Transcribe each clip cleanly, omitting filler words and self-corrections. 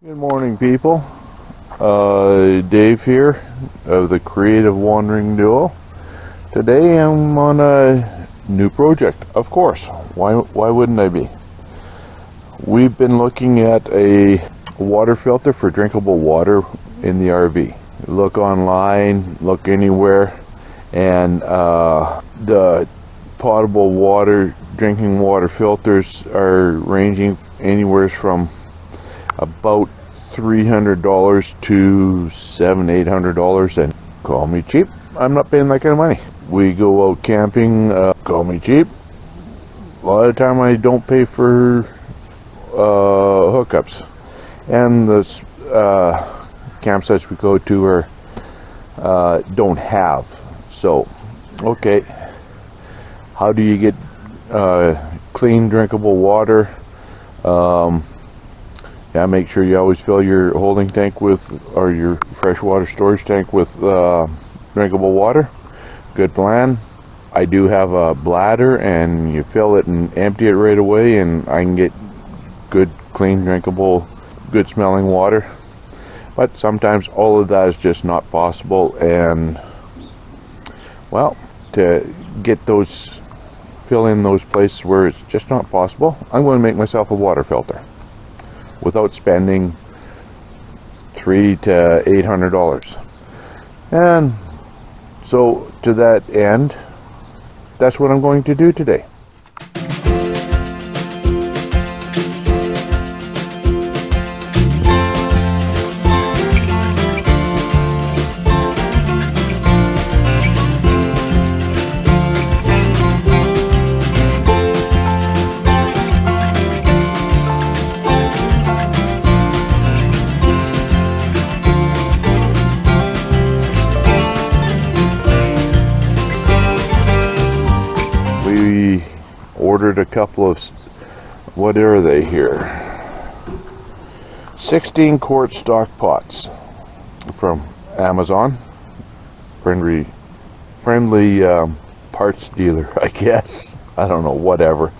Good morning, people. Dave here of the Creative Wandering Duo. Today I'm on a new project, of course. Why wouldn't I be? We've been looking at a water filter for drinkable water in the RV. Look online, look anywhere, and the potable water, drinking water filters are ranging anywhere from about $300 to $700-800, and call me cheap. I'm not paying that kind of money. We go out camping, call me cheap. A lot of time I don't pay for hookups, and the campsites we go to are don't have. So, okay, how do you get clean drinkable water? Yeah, make sure you always fill your holding tank with, or your freshwater storage tank with drinkable water. Good plan. I do have a bladder, and you fill it and empty it right away, and I can get good, clean, drinkable, good smelling water. But sometimes all of that is just not possible, and well, to get those, fill in those places where it's just not possible, I'm going to make myself a water filter without spending $300 to $800. And so to that end, that's what I'm going to do today. We ordered a couple of, what are they here? 16-quart stock pots from Amazon. Friendly parts dealer, I guess. I don't know, whatever.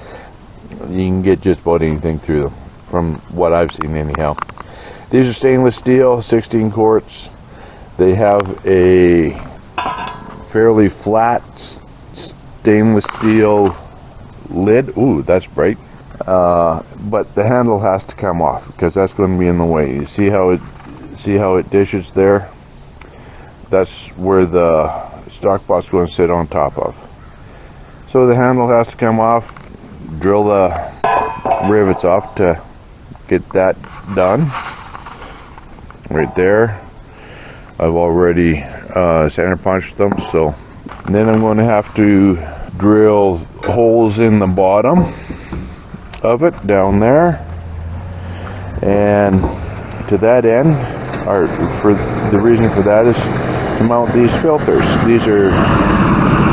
You can get just about anything through them, from what I've seen anyhow. These are stainless steel, 16 quarts. They have a fairly flat stainless steel lid. Ooh, that's bright. But the handle has to come off because that's going to be in the way. You see how it dishes there? That's where the stock pot's going to sit on top of. So the handle has to come off. Drill the rivets off to get that done. Right there. I've already center punched them, so. And then I'm going to have to drill holes in the bottom of it down there, and to that end, or for the reason for that is to mount these filters. These are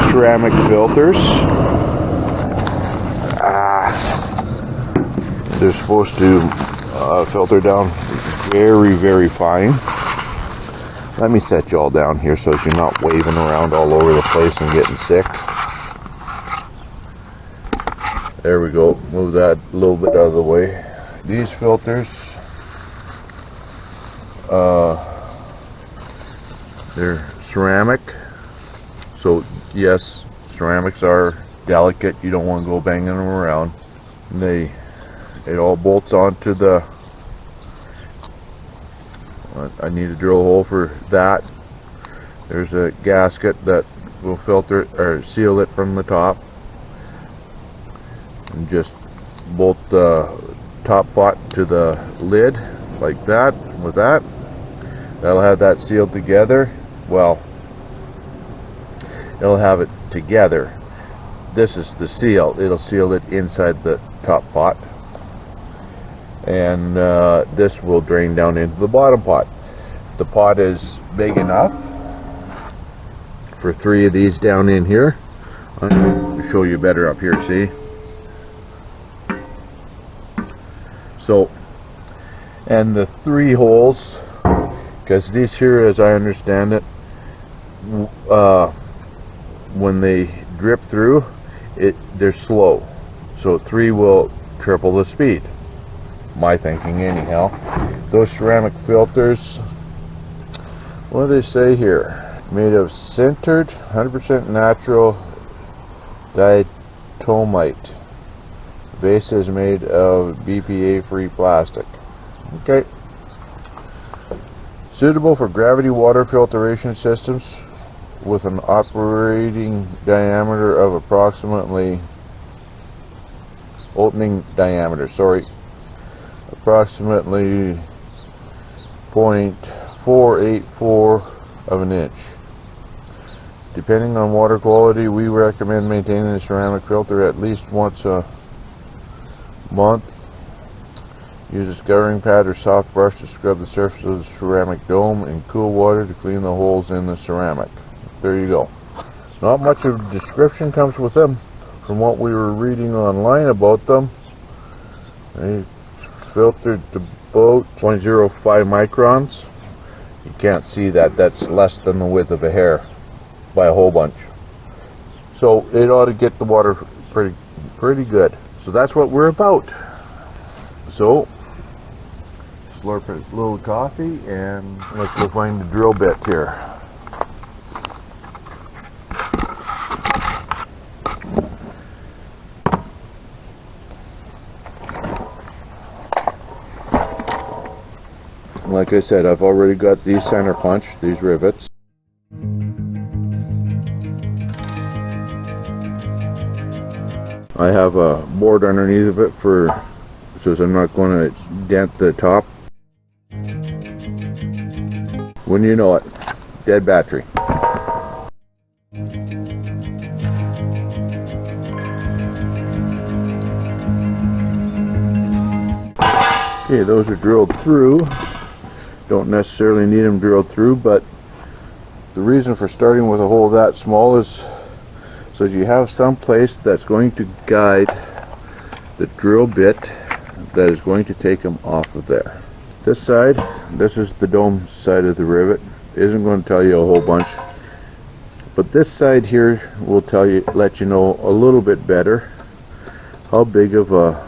ceramic filters. They're supposed to filter down very fine. Let me set you all down here so you're not waving around all over the place and getting sick. There we go. Move that a little bit out of the way. These filters, they're ceramic. So yes, ceramics are delicate. You don't want to go banging them around. And it all bolts onto the. I need a drill hole for that. There's a gasket that will filter it or seal it from the top, and just bolt the top pot to the lid like that. With that, that'll have that sealed together. Well, it'll have it together. This is the seal. It'll seal it inside the top pot, and this will drain down into the bottom pot. The pot is big enough for 3 of these down in here. I'm going to show you better up here, see? So, and the 3 holes, because these here, as I understand it, when they drip through, they're slow. So 3 will triple the speed. my thinking anyhow. Those ceramic filters, what do they say here? Made of sintered 100% natural diatomite. The base is made of BPA free plastic. Okay. Suitable for gravity water filtration systems with an operating diameter of approximately approximately 0.484 of an inch. Depending on water quality, we recommend maintaining the ceramic filter at least once a month. Use a scouring pad or soft brush to scrub the surface of the ceramic dome in cool water to clean the holes in the ceramic. There you go. Not much of a description comes with them. From what we were reading online about them, they filtered to about 0.05 microns. You can't see that. That's less than the width of a hair by a whole bunch. So it ought to get the water pretty good. So that's what we're about. So slurp a little coffee and let's go find the drill bit here. Like I said, I've already got these center punch, these rivets. I have a board underneath of it so I'm not going to dent the top. When you know it, dead battery. Okay, those are drilled through. Don't necessarily need them drilled through, but the reason for starting with a hole that small is so you have some place that's going to guide the drill bit that is going to take them off of there. This side, this is the dome side of the rivet, isn't going to tell you a whole bunch, but this side here will let you know a little bit better how big of a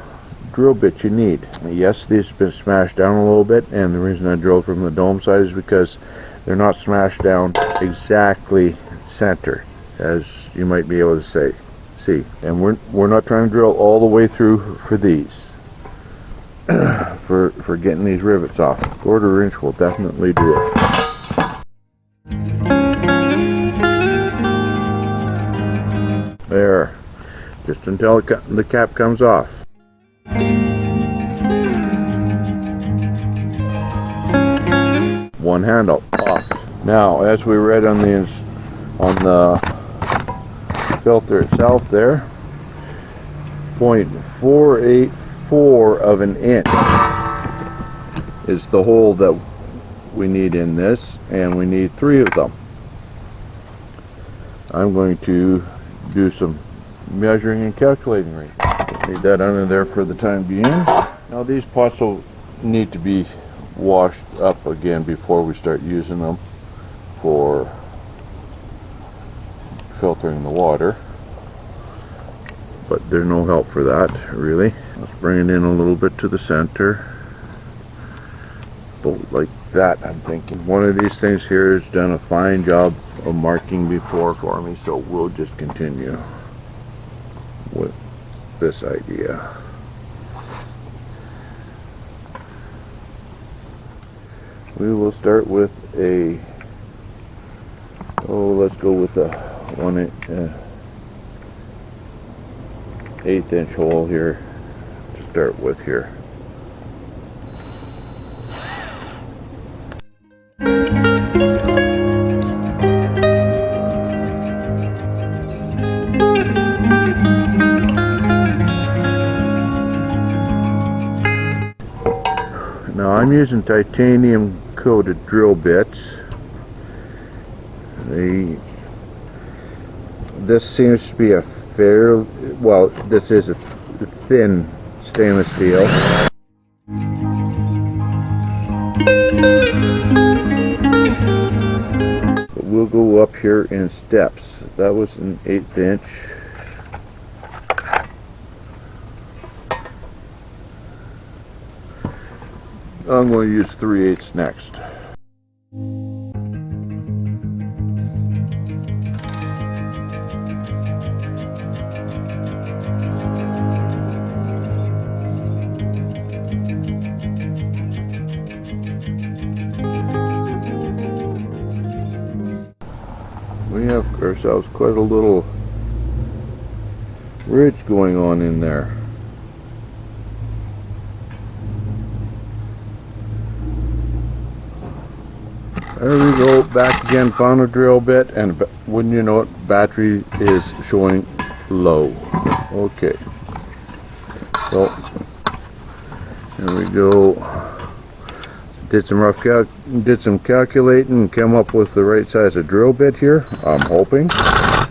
drill bit you need. Yes, these have been smashed down a little bit, and the reason I drilled from the dome side is because they're not smashed down exactly center, as you might be able to see. And we're not trying to drill all the way through for these. for getting these rivets off. 1/4 inch will definitely do it. There, just until the cap comes off. One handle off. Now, as we read on the filter itself there, 0.484 of an inch is the hole that we need in this, and we need 3 of them. I'm going to do some measuring and calculating right now. Leave that under there for the time being. Now these pots will need to be washed up again before we start using them for filtering the water, but there's no help for that really. Let's bring it in a little bit to the center, about like that. I'm thinking one of these things here has done a fine job of marking before for me, so we'll just continue with this idea. We will start with a, let's go with a 1/8 inch hole here to start with here. Now I'm using titanium coated drill bits. This seems to be a this is a thin stainless steel. But we'll go up here in steps. That was an 1/8 inch. I'm going to use 3/8 next. We have ourselves quite a little ridge going on in there. There we go, back again, found a drill bit, and wouldn't you know it, battery is showing low. Okay, so there we go. Did some calculating and came up with the right size of drill bit here, I'm hoping. I'm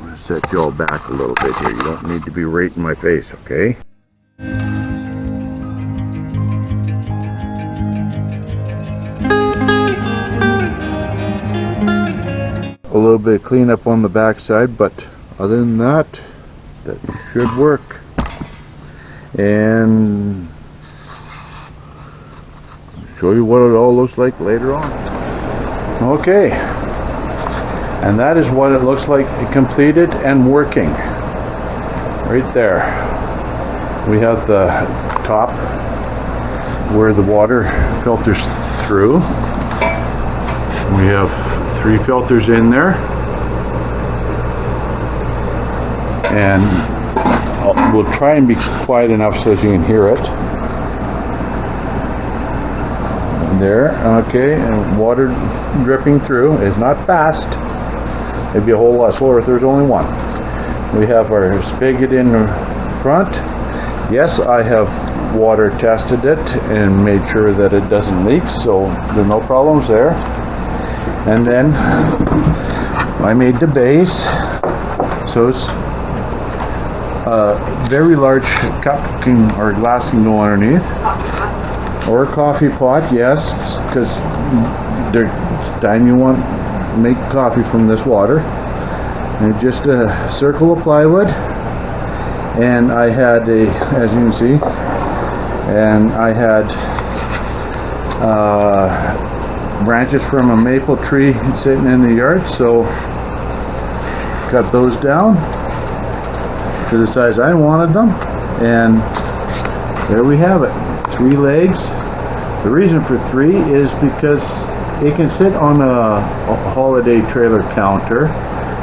going to set you all back a little bit here. You don't need to be right in my face, okay? A little bit of cleanup on the back side, but other than that, that should work. And show you what it all looks like later on. Okay, and that is what it looks like completed and working. Right there we have the top where the water filters through. We have 3 filters in there, and we'll try and be quiet enough so you can hear it. There, okay, and water dripping through. It's not fast. It'd be a whole lot slower if there's only one. We have our spigot in the front. Yes, I have water tested it and made sure that it doesn't leak, so there's no problems there. And then I made the base, so it's a very large cup or glass can go underneath, or a coffee pot, yes, because there's time you want to make coffee from this water. And just a circle of plywood, and I had a, as you can see, and I had branches from a maple tree sitting in the yard, so cut those down to the size I wanted them, and there we have it. 3 legs. The reason for 3 is because it can sit on a holiday trailer counter.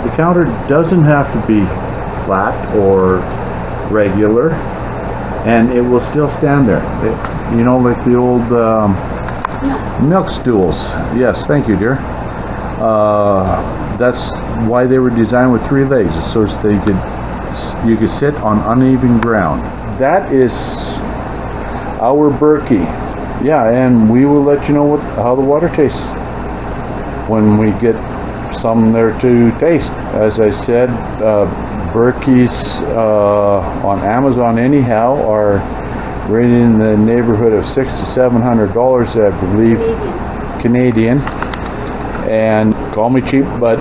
The counter doesn't have to be flat or regular, and it will still stand there. You know, like the old milk stools. Yes, thank you, dear. That's why they were designed with 3 legs, so you could sit on uneven ground. That is our Berkey. Yeah, and we will let you know how the water tastes when we get some there to taste. As I said, Berkeys on Amazon anyhow are right in the neighborhood of $600 to $700, I believe, Canadian. And call me cheap, but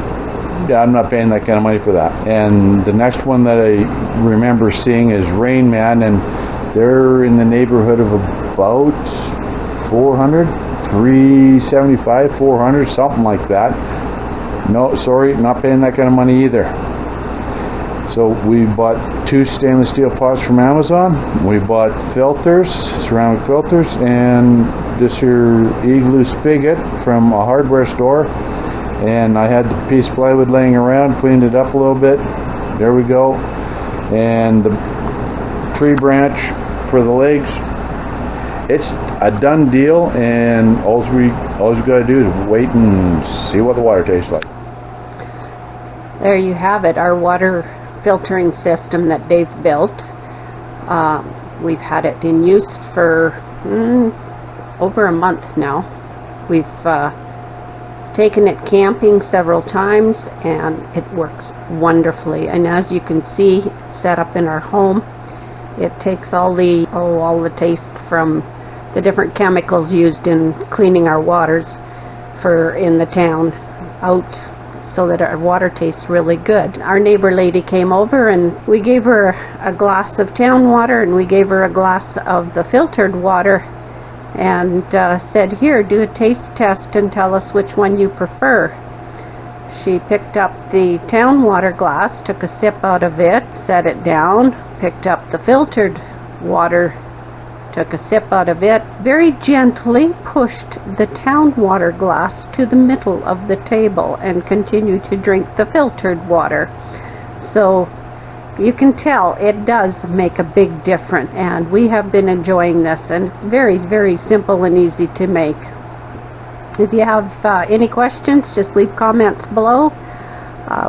I'm not paying that kind of money for that. And the next one that I remember seeing is Rain Man, and they're in the neighborhood of about 400, 375, 400, something like that. No, sorry, not paying that kind of money either. So we bought 2 stainless steel pots from Amazon. We bought filters, ceramic filters, and this here igloo spigot from a hardware store. And I had the piece of plywood laying around, cleaned it up a little bit. There we go. And the tree branch for the legs. It's a done deal, and all we gotta do is wait and see what the water tastes like. There you have it, our water filtering system that Dave built. We've had it in use for over a month now. We've taken it camping several times, and it works wonderfully. And as you can see, it's set up in our home. It takes all the taste from the different chemicals used in cleaning our waters in the town out so that our water tastes really good. Our neighbor lady came over and we gave her a glass of town water and we gave her a glass of the filtered water and said, here, do a taste test and tell us which one you prefer. She picked up the town water glass, took a sip out of it, set it down, picked up the filtered water, took a sip out of it, very gently pushed the town water glass to the middle of the table and continued to drink the filtered water. So you can tell it does make a big difference, and we have been enjoying this, and it's very, very simple and easy to make. If you have any questions, just leave comments below.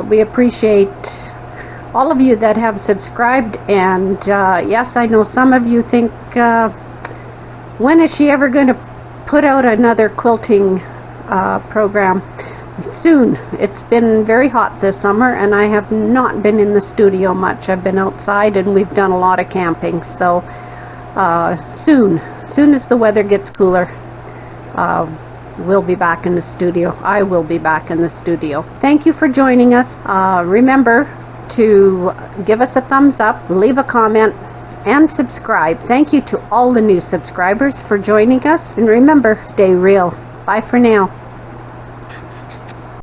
We appreciate all of you that have subscribed, and yes, I know some of you think, when is she ever going to put out another quilting program? Soon. It's been very hot this summer and I have not been in the studio much. I've been outside and we've done a lot of camping, so soon as the weather gets cooler, we'll be back in the studio. I will be back in the studio. Thank you for joining us. Remember to give us a thumbs up, leave a comment, and subscribe. Thank you to all the new subscribers for joining us, and remember, stay real. Bye for now.